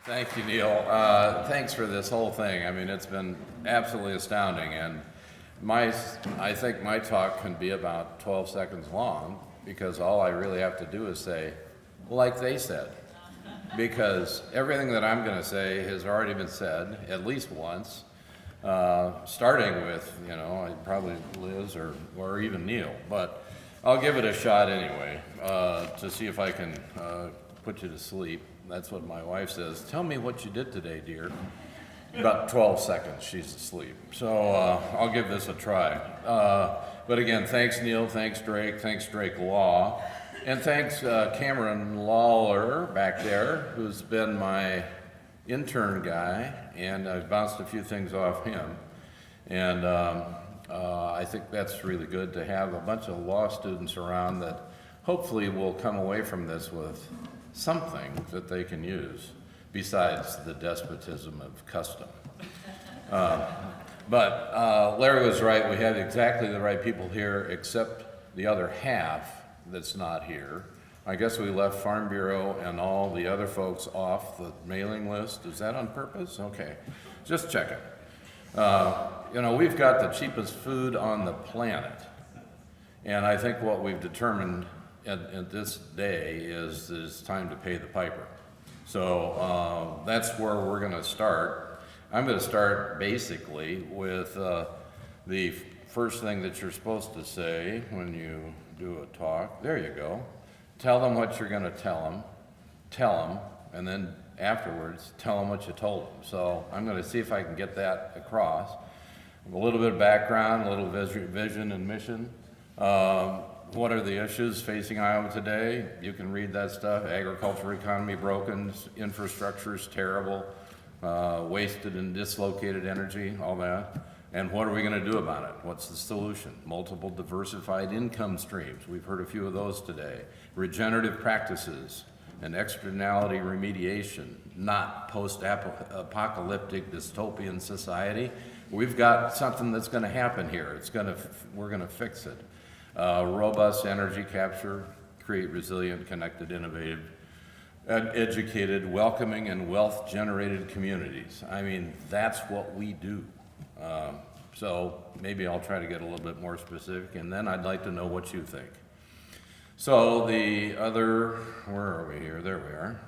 Thank you, Neil. Thanks for this whole thing. I mean, it's been absolutely astounding, and I think my talk can be about 12 seconds long because all I really have to do is say, like they said, because everything that I'm going to say has already been said at least once, starting with, probably Liz or even Neil, but I'll give it a shot anyway to see if I can put you to sleep. That's what my wife says. Tell me what you did today, dear. About 12 seconds, she's asleep. So I'll give this a try. But again, thanks Neil, thanks Drake Law, and thanks Cameron Lawler back there, who's been my intern guy, and I've bounced a few things off him. And I think that's really good to have a bunch of law students around that hopefully will come away from this with something that they can use besides the despotism of custom. But Larry was right. We had exactly the right people here, except the other half that's not here. I guess we left Farm Bureau and all the other folks off the mailing list. Is that on purpose? Okay, just checking. We've got the cheapest food on the planet. And I think what we've determined at this day is that it's time to pay the piper. So that's where we're going to start. I'm going to start basically with the first thing that you're supposed to say when you do a talk. There you go. Tell them what you're going to tell them, and then afterwards tell them what you told them. So I'm going to see if I can get that across. A little bit of background, a little vision and mission. What are the issues facing Iowa today? You can read that stuff. Agriculture economy broken, infrastructure is terrible, wasted and dislocated energy, all that. And what are we going to do about it? What's the solution? Multiple diversified income streams. We've heard a few of those today. Regenerative practices and externality remediation, not post-apocalyptic dystopian society. We've got something that's going to happen here. We're going to fix it. Robust energy capture, create resilient, connected, innovative, educated, welcoming, and wealth-generated communities. I mean, that's what we do. So maybe I'll try to get a little bit more specific, and then I'd like to know what you think. So the other, where are we here? There we are.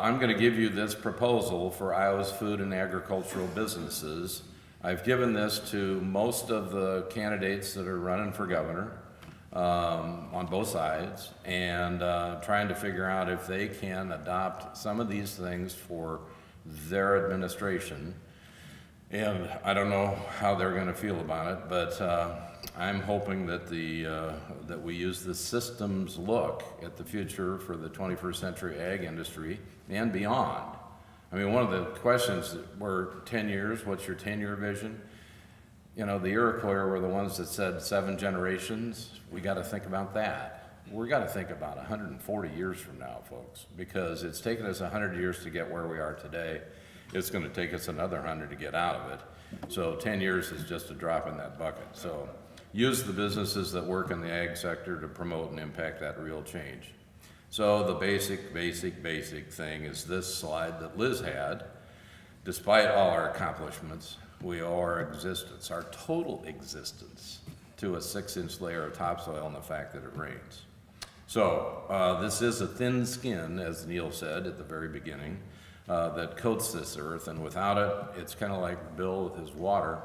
I'm going to give you this proposal for Iowa's food and agricultural businesses. I've given this to most of the candidates that are running for governor on both sides, and trying to figure out if they can adopt some of these things for their administration. And I don't know how they're going to feel about it, but I'm hoping that that we use the systems look at the future for the 21st century ag industry and beyond. I mean, one of the questions were 10 years, what's your 10-year vision? The Iroquois were the ones that said 7 generations. We got to think about that. We got to think about 140 years from now, folks, because it's taken us 100 years to get where we are today. It's going to take us another 100 to get out of it. So 10 years is just a drop in that bucket. So use the businesses that work in the ag sector to promote and impact that real change. So the basic thing is this slide that Liz had. Despite all our accomplishments, we owe our existence, our total existence, to a 6-inch layer of topsoil and the fact that it rains. So this is a thin skin, as Neil said at the very beginning, that coats this earth, and without it, it's kind of like Bill with his water.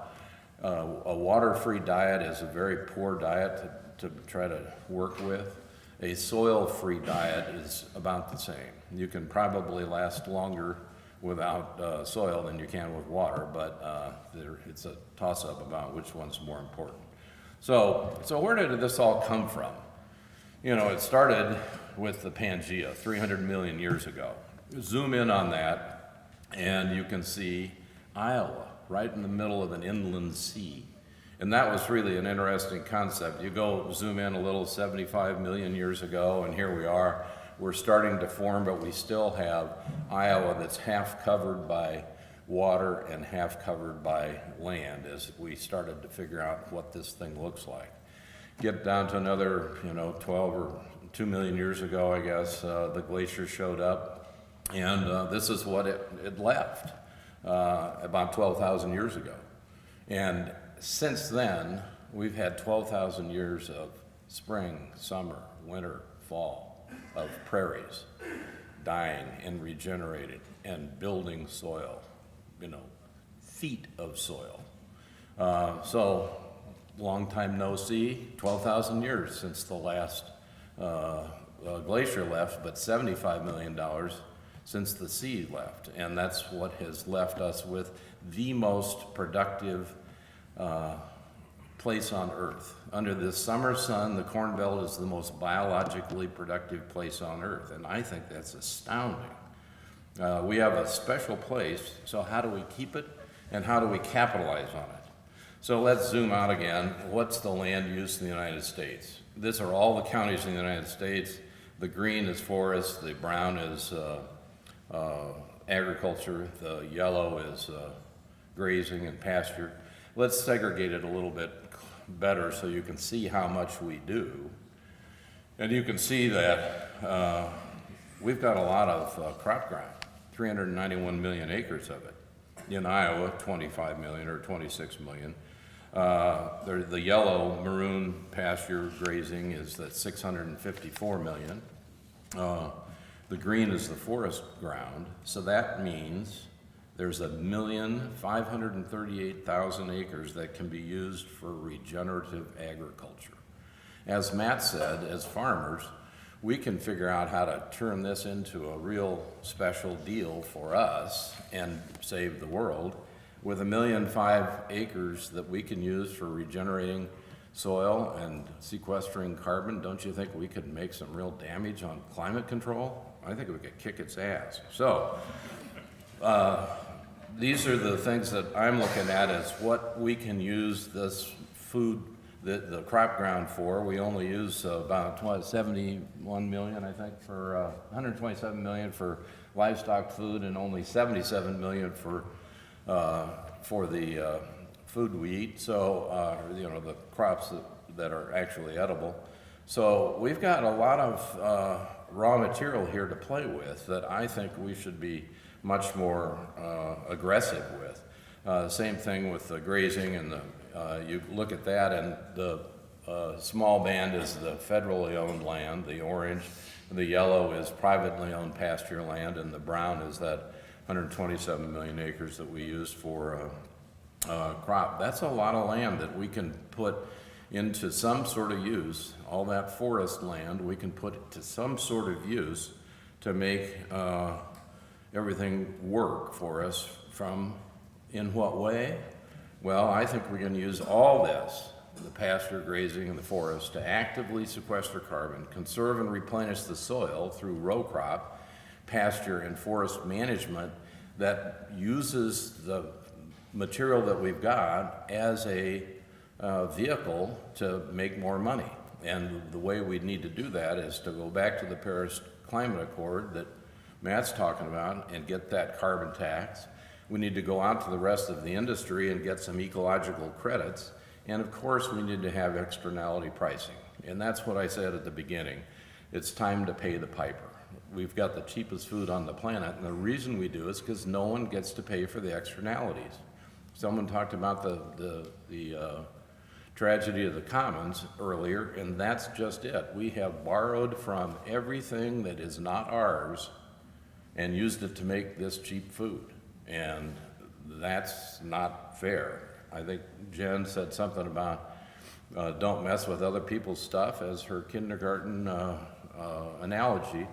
A water-free diet is a very poor diet to try to work with. A soil-free diet is about the same. You can probably last longer without soil than you can with water, but it's a toss-up about which one's more important. So where did this all come from? It started with the Pangea 300 million years ago. Zoom in on that, and you can see Iowa right in the middle of an inland sea. And that was really an interesting concept. You go zoom in a little 75 million years ago, and here we are. We're starting to form, but we still have Iowa that's half covered by water and half covered by land as we started to figure out what this thing looks like. Get down to another, 12 or 2 million years ago, I guess, the glacier showed up. And this is what it left about 12,000 years ago. And since then, we've had 12,000 years of spring, summer, winter, fall, of prairies dying and regenerating and building soil, feet of soil. So, long time no see, 12,000 years since the last glacier left, but $75 million since the sea left. And that's what has left us with the most productive place on Earth. Under the summer sun, the Corn Belt is the most biologically productive place on Earth, and I think that's astounding. We have a special place, so how do we keep it, and how do we capitalize on it? So let's zoom out again. What's the land use in the United States? These are all the counties in the United States. The green is forest, the brown is agriculture, the yellow is grazing and pasture. Let's segregate it a little bit better so you can see how much we do. And you can see that we've got a lot of crop ground, 391 million acres of it. In Iowa, 25 million or 26 million. The yellow maroon pasture grazing is at 654 million. The green is the forest ground, so that means there's 1,538,000 acres that can be used for regenerative agriculture. As Matt said, as farmers, we can figure out how to turn this into a real special deal for us and save the world with 1.5 million acres that we can use for regenerating soil and sequestering carbon. Don't you think we could make some real damage on climate control? I think we could kick its ass. So these are the things that I'm looking at as what we can use this food, the crop ground for. We only use about 71 million, I think, for 127 million for livestock food, and only 77 million for the food we eat. So the crops that are actually edible. So we've got a lot of raw material here to play with that I think we should be much more aggressive with. Same thing with the grazing and you look at that, and the small band is the federally owned land, the orange, the yellow is privately owned pasture land, and the brown is that 127 million acres that we use for crop. That's a lot of land that we can put into some sort of use. All that forest land we can put it to some sort of use to make everything work for us. In what way? Well, I think we're going to use all this, the pasture, grazing, and the forest, to actively sequester carbon, conserve and replenish the soil through row crop, pasture, and forest management that uses the material that we've got as a vehicle to make more money. And the way we need to do that is to go back to the Paris Climate Accord that Matt's talking about and get that carbon tax. We need to go out to the rest of the industry and get some ecological credits. And of course, we need to have externality pricing. And that's what I said at the beginning. It's time to pay the piper. We've got the cheapest food on the planet, and the reason we do is because no one gets to pay for the externalities. Someone talked about the tragedy of the commons earlier, and that's just it. We have borrowed from everything that is not ours and used it to make this cheap food. And that's not fair. I think Jen said something about don't mess with other people's stuff as her kindergarten analogy.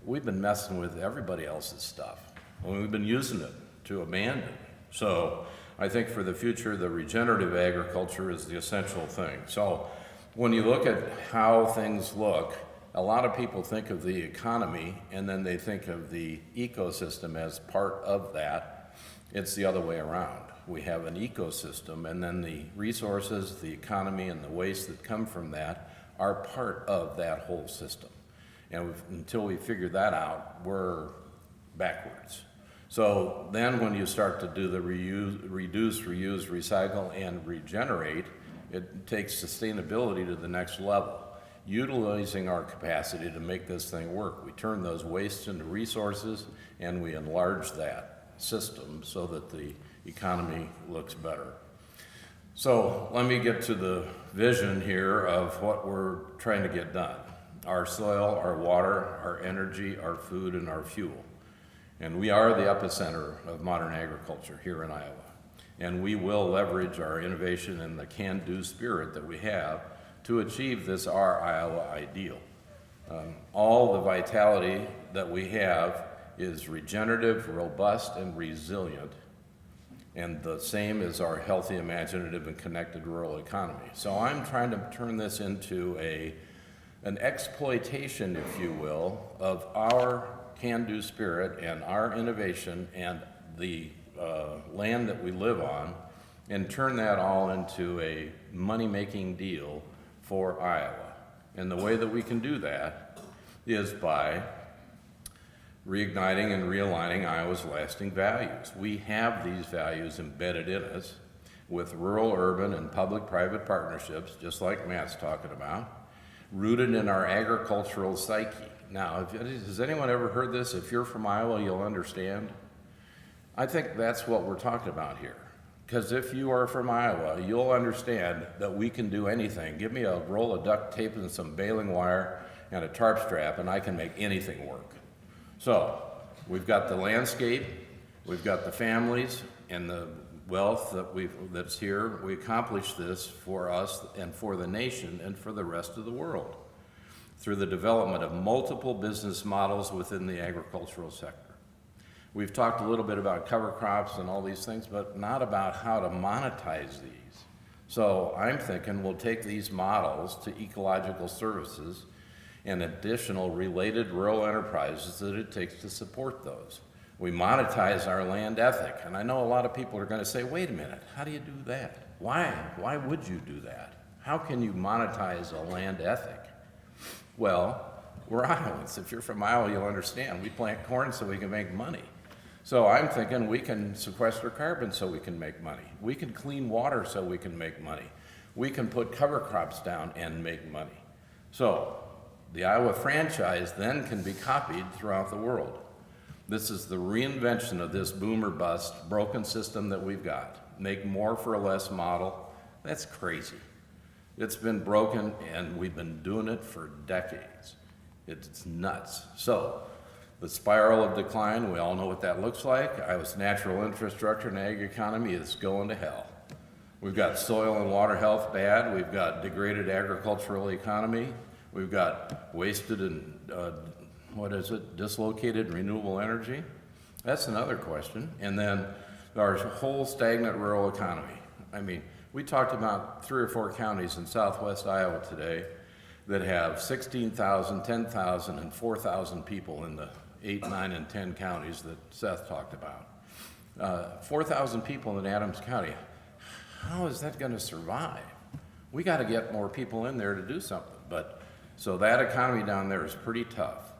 We've been messing with everybody else's stuff, and we've been using it to abandon. So I think for the future, the regenerative agriculture is the essential thing. So when you look at how things look, a lot of people think of the economy and then they think of the ecosystem as part of that. It's the other way around. We have an ecosystem, and then the resources, the economy, and the waste that come from that are part of that whole system. And until we figure that out, we're backwards. So then when you start to do the reduce, reuse, recycle, and regenerate, it takes sustainability to the next level. utilizing our capacity to make this thing work. We turn those wastes into resources and we enlarge that system so that the economy looks better. So let me get to the vision here of what we're trying to get done. Our soil, our water, our energy, our food, and our fuel. And we are the epicenter of modern agriculture here in Iowa. And we will leverage our innovation and the can-do spirit that we have to achieve this our Iowa ideal. All the vitality that we have is regenerative, robust, and resilient. And the same is our healthy, imaginative, and connected rural economy. So I'm trying to turn this into an exploitation, if you will, of our can-do spirit and our innovation and the land that we live on, and turn that all into a money-making deal for Iowa. And the way that we can do that is by reigniting and realigning Iowa's lasting values. We have these values embedded in us with rural, urban, and public-private partnerships, just like Matt's talking about, rooted in our agricultural psyche. Now, has anyone ever heard this? If you're from Iowa, you'll understand. I think that's what we're talking about here. Because if you are from Iowa, you'll understand that we can do anything. Give me a roll of duct tape and some baling wire and a tarp strap, and I can make anything work. So, we've got the landscape, we've got the families, and the wealth that's here. We accomplish this for us and for the nation and for the rest of the world through the development of multiple business models within the agricultural sector. We've talked a little bit about cover crops and all these things, but not about how to monetize these. So I'm thinking we'll take these models to ecological services and additional related rural enterprises that it takes to support those. We monetize our land ethic, and I know a lot of people are going to say, wait a minute, how do you do that? Why would you do that? How can you monetize a land ethic? Well, we're Iowans. If you're from Iowa, you'll understand. We plant corn so we can make money. So I'm thinking we can sequester carbon so we can make money. We can clean water so we can make money. We can put cover crops down and make money. So the Iowa franchise then can be copied throughout the world. This is the reinvention of this boom or bust broken system that we've got. Make more for less model. That's crazy. It's been broken and we've been doing it for decades. It's nuts. So the spiral of decline, we all know what that looks like. Iowa's natural infrastructure and ag economy is going to hell. We've got soil and water health bad. We've got degraded agricultural economy. We've got wasted and dislocated renewable energy. That's another question. And then our whole stagnant rural economy. I mean, we talked about 3 or 4 counties in southwest Iowa today that have 16,000, 10,000, and 4,000 people in the 8, 9, and 10 counties that Seth talked about. 4,000 people in Adams County. How is that going to survive? We got to get more people in there to do something. So that economy down there is pretty tough.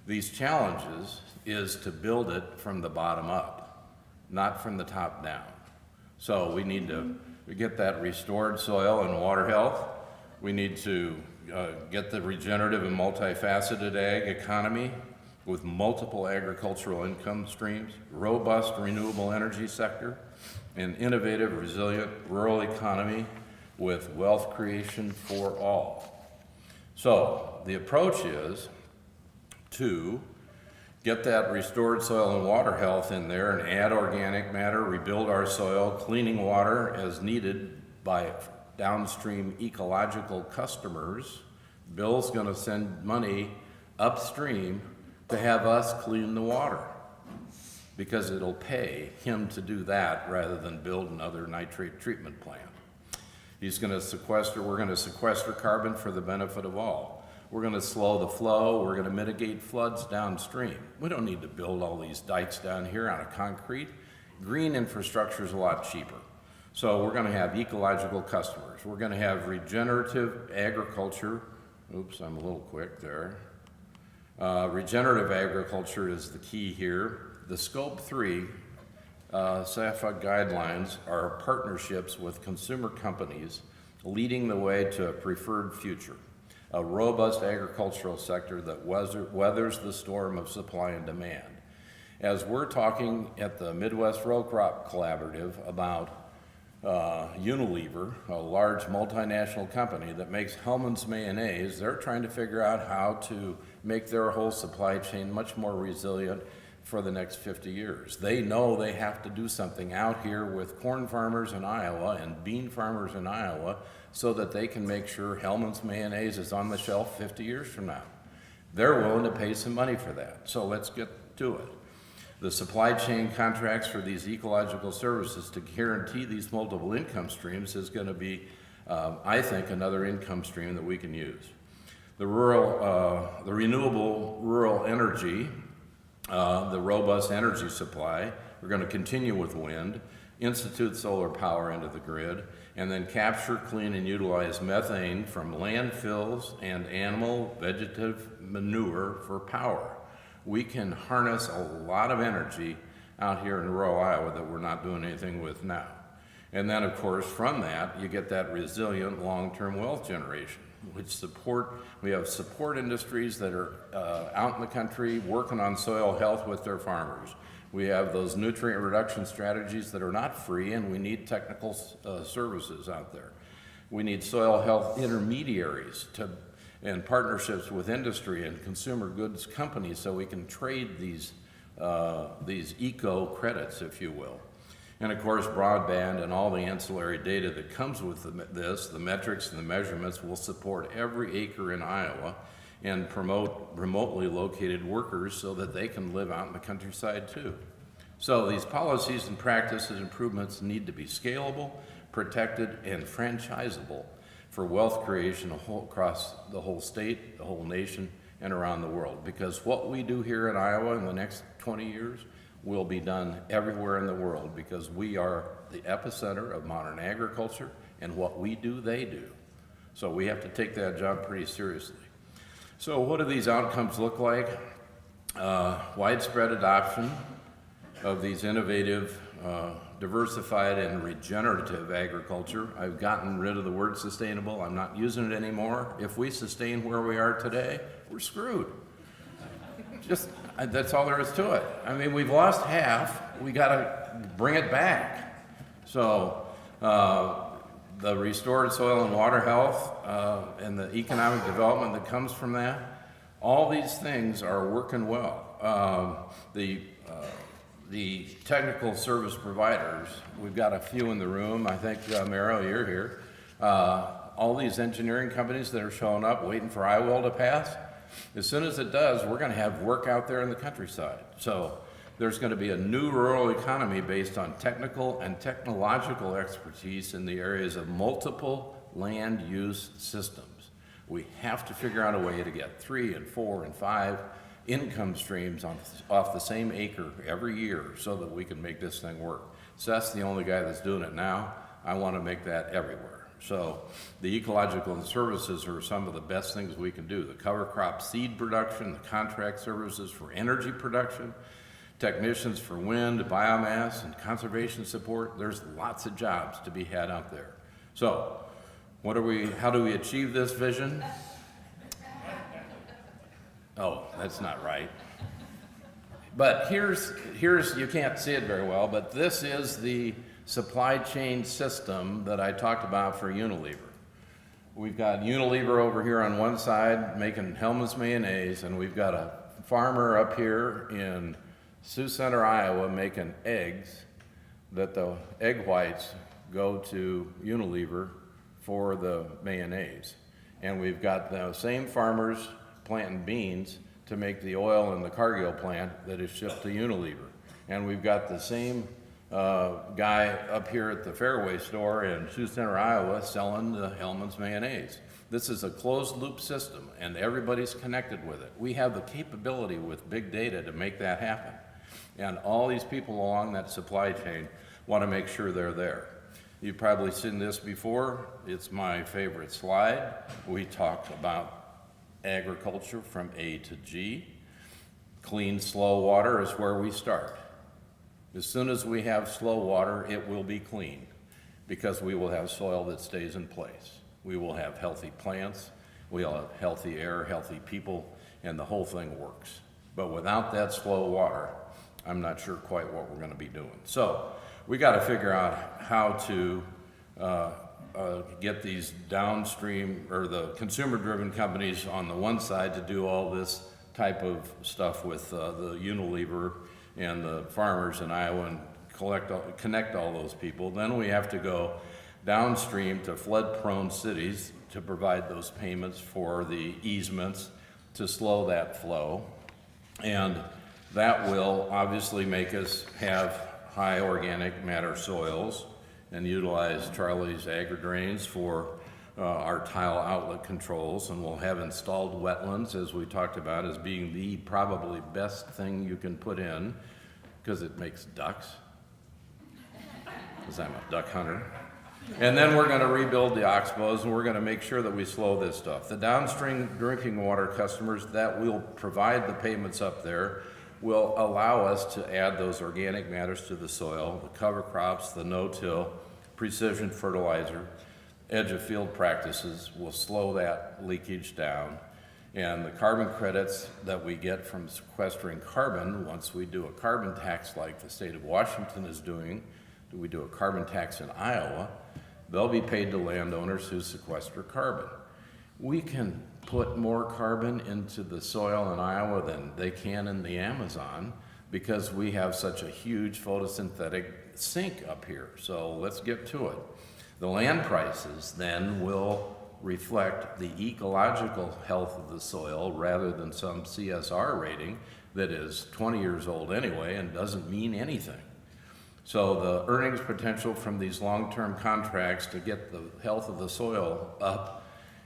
These challenges is to build it from the bottom up, not from the top down. So we need to get that restored soil and water health. We need to get the regenerative and multifaceted ag economy with multiple agricultural income streams, robust renewable energy sector, an innovative, resilient rural economy with wealth creation for all. So the approach is to get that restored soil and water health in there and add organic matter, rebuild our soil, cleaning water as needed by downstream ecological customers. Bill's going to send money upstream to have us clean the water because it'll pay him to do that rather than build another nitrate treatment plant. We're going to sequester carbon for the benefit of all. We're going to slow the flow. We're going to mitigate floods downstream. We don't need to build all these dikes down here out of concrete. Green infrastructure is a lot cheaper. So we're going to have ecological customers. We're going to have regenerative agriculture. Oops, I'm a little quick there. Regenerative agriculture is the key here. The Scope 3 SAFA guidelines are partnerships with consumer companies leading the way to a preferred future. a robust agricultural sector that weathers the storm of supply and demand. As we're talking at the Midwest Row Crop Collaborative about Unilever, a large multinational company that makes Hellmann's mayonnaise, they're trying to figure out how to make their whole supply chain much more resilient for the next 50 years. They know they have to do something out here with corn farmers in Iowa and bean farmers in Iowa so that they can make sure Hellmann's mayonnaise is on the shelf 50 years from now. They're willing to pay some money for that, so let's get to it. The supply chain contracts for these ecological services to guarantee these multiple income streams is going to be, I think, another income stream that we can use. The renewable rural energy, the robust energy supply, we're going to continue with wind, institute solar power into the grid, and then capture, clean, and utilize methane from landfills and animal vegetative manure for power. We can harness a lot of energy out here in rural Iowa that we're not doing anything with now. And then, of course, from that, you get that resilient long-term wealth generation, which we have support industries that are out in the country working on soil health with their farmers. We have those nutrient reduction strategies that are not free, and we need technical services out there. We need soil health intermediaries and partnerships with industry and consumer goods companies so we can trade these eco credits, if you will. And of course, broadband and all the ancillary data that comes with the metrics and the measurements will support every acre in Iowa and promote remotely located workers so that they can live out in the countryside too. So these policies and practices improvements need to be scalable, protected, and franchisable for wealth creation across the whole state, the whole nation, and around the world. Because what we do here in Iowa in the next 20 years will be done everywhere in the world, because we are the epicenter of modern agriculture, and what we do, they do. So we have to take that job pretty seriously. So what do these outcomes look like? Widespread adoption of these innovative, diversified and regenerative agriculture. I've gotten rid of the word sustainable. I'm not using it anymore. If we sustain where we are today, we're screwed. That's all there is to it. I mean, we've lost half. We got to bring it back. So the restored soil and water health and the economic development that comes from that, all these things are working well. The technical service providers, we've got a few in the room. I think, Mero, you're here. All these engineering companies that are showing up waiting for IWIL to pass, as soon as it does, we're going to have work out there in the countryside. So there's going to be a new rural economy based on technical and technological expertise in the areas of multiple land use systems. We have to figure out a way to get 3 and 4 and 5 income streams off the same acre every year so that we can make this thing work. Seth's the only guy that's doing it now. I want to make that everywhere. So the ecological services are some of the best things we can do. The cover crop seed production, the contract services for energy production, technicians for wind, biomass, and conservation support. There's lots of jobs to be had out there. So how do we achieve this vision? Oh, that's not right. But here's you can't see it very well, but this is the supply chain system that I talked about for Unilever. We've got Unilever over here on one side making Hellmann's mayonnaise, and we've got a farmer up here in Sioux Center, Iowa, making eggs that the egg whites go to Unilever for the mayonnaise. And we've got the same farmers planting beans to make the oil in the Cargill plant that is shipped to Unilever. And we've got the same guy up here at the Fairway store in Sioux Center, Iowa, selling the Hellmann's mayonnaise. This is a closed loop system, and everybody's connected with it. We have the capability with big data to make that happen. And all these people along that supply chain want to make sure they're there. You've probably seen this before. It's my favorite slide. We talked about agriculture from A to G. Clean, slow water is where we start. As soon as we have slow water, it will be clean because we will have soil that stays in place. We will have healthy plants we'll have healthy air, healthy people, and the whole thing works. But without that slow water, I'm not sure quite what we're gonna be doing. So we gotta figure out how to get these downstream, or the consumer-driven companies on the one side to do all this type of stuff with the Unilever and the farmers in Iowa and connect all those people. Then we have to go downstream to flood-prone cities to provide those payments for the easements to slow that flow. And that will obviously make us have high organic matter soils and utilize Charlie's agri-drains for our tile outlet controls, and we'll have installed wetlands, as we talked about, as being the probably best thing you can put in, because it makes ducks, because I'm a duck hunter. And then we're gonna rebuild the oxbows, and we're gonna make sure that we slow this stuff. The downstream drinking water customers that will provide the payments up there will allow us to add those organic matters to the soil, the cover crops, the no-till, precision fertilizer, edge of field practices will slow that leakage down. And the carbon credits that we get from sequestering carbon, once we do a carbon tax like the state of Washington is doing, we do a carbon tax in Iowa, they'll be paid to landowners who sequester carbon. We can put more carbon into the soil in Iowa than they can in the Amazon because we have such a huge photosynthetic sink up here. So let's get to it. The land prices then will reflect the ecological health of the soil rather than some CSR rating that is 20 years old anyway and doesn't mean anything. So the earnings potential from these long-term contracts to get the health of the soil up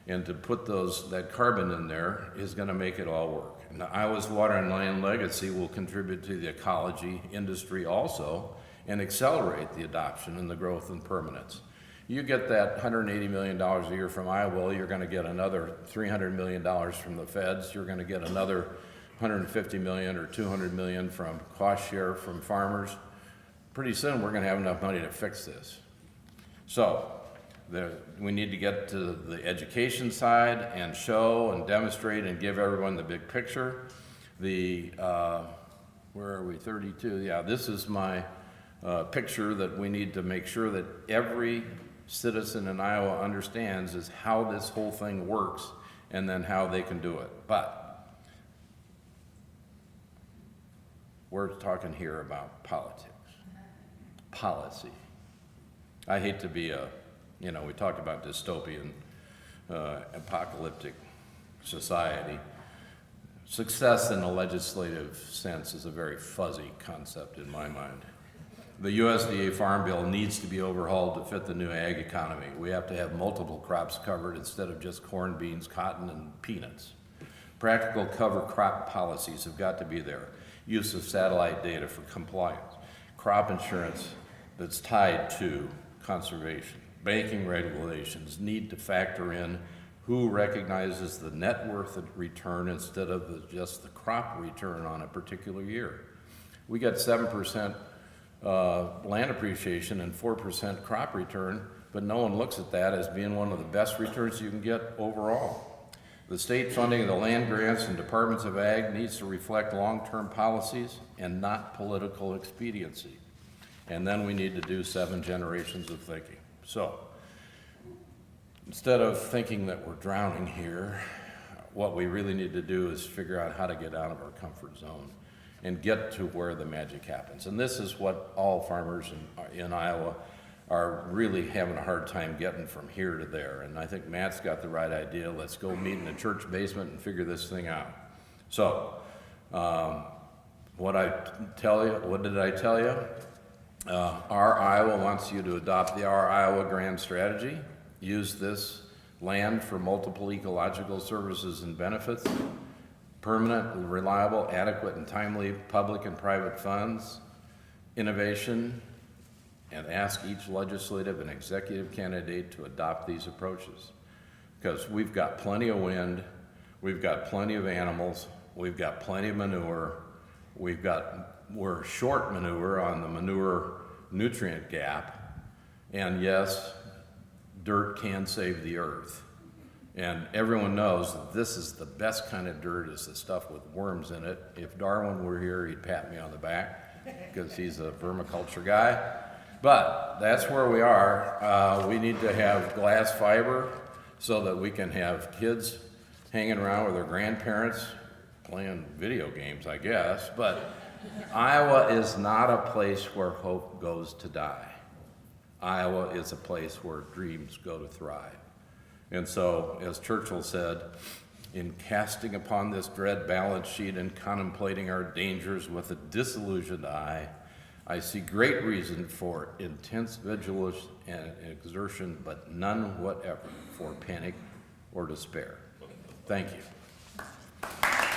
and to put that carbon in there is gonna make it all work. And Iowa's Water and Land Legacy will contribute to the ecology industry also and accelerate the adoption and the growth and permanence. You get that $180 million a year from Iowa, you're gonna get another $300 million from the feds, you're gonna get another $150 million or $200 million from cost share from farmers. Pretty soon we're gonna have enough money to fix this. So we need to get to the education side and show and demonstrate and give everyone the big picture. Where are we, 32? Yeah, this is my picture that we need to make sure that every citizen in Iowa understands is how this whole thing works and then how they can do it. But we're talking here about politics, policy. I hate to be we talk about dystopian, apocalyptic society. Success in a legislative sense is a very fuzzy concept in my mind. The USDA Farm Bill needs to be overhauled to fit the new ag economy. We have to have multiple crops covered instead of just corn, beans, cotton, and peanuts. Practical cover crop policies have got to be there. Use of satellite data for compliance. Crop insurance that's tied to conservation. Banking regulations need to factor in who recognizes the net worth of return instead of just the crop return on a particular year. We got 7% land appreciation and 4% crop return, but no one looks at that as being one of the best returns you can get overall. The state funding of the land grants and departments of ag needs to reflect long-term policies and not political expediency. And then we need to do 7 generations of thinking. So, instead of thinking that we're drowning here, what we really need to do is figure out how to get out of our comfort zone and get to where the magic happens. And this is what all farmers in Iowa are really having a hard time getting from here to there. And I think Matt's got the right idea. Let's go meet in the church basement and figure this thing out. So, what did I tell you? Our Iowa wants you to adopt the Our Iowa Grand Strategy. Use this land for multiple ecological services and benefits, permanent, reliable, adequate, and timely public and private funds, innovation, and ask each legislative and executive candidate to adopt these approaches. Because we've got plenty of wind, we've got plenty of animals, we've got plenty of manure, we're short manure on the manure nutrient gap, and yes, dirt can save the earth, And everyone knows that this is the best kind of dirt, is the stuff with worms in it. If Darwin were here, he'd pat me on the back because he's a vermiculture guy. But that's where we are. We need to have glass fiber so that we can have kids hanging around with their grandparents playing video games, I guess. But Iowa is not a place where hope goes to die. Iowa is a place where dreams go to thrive. And so, as Churchill said, in casting upon this dread balance sheet and contemplating our dangers with a disillusioned eye, I see great reason for intense vigilance and exertion, but none whatever for panic or despair. Thank you.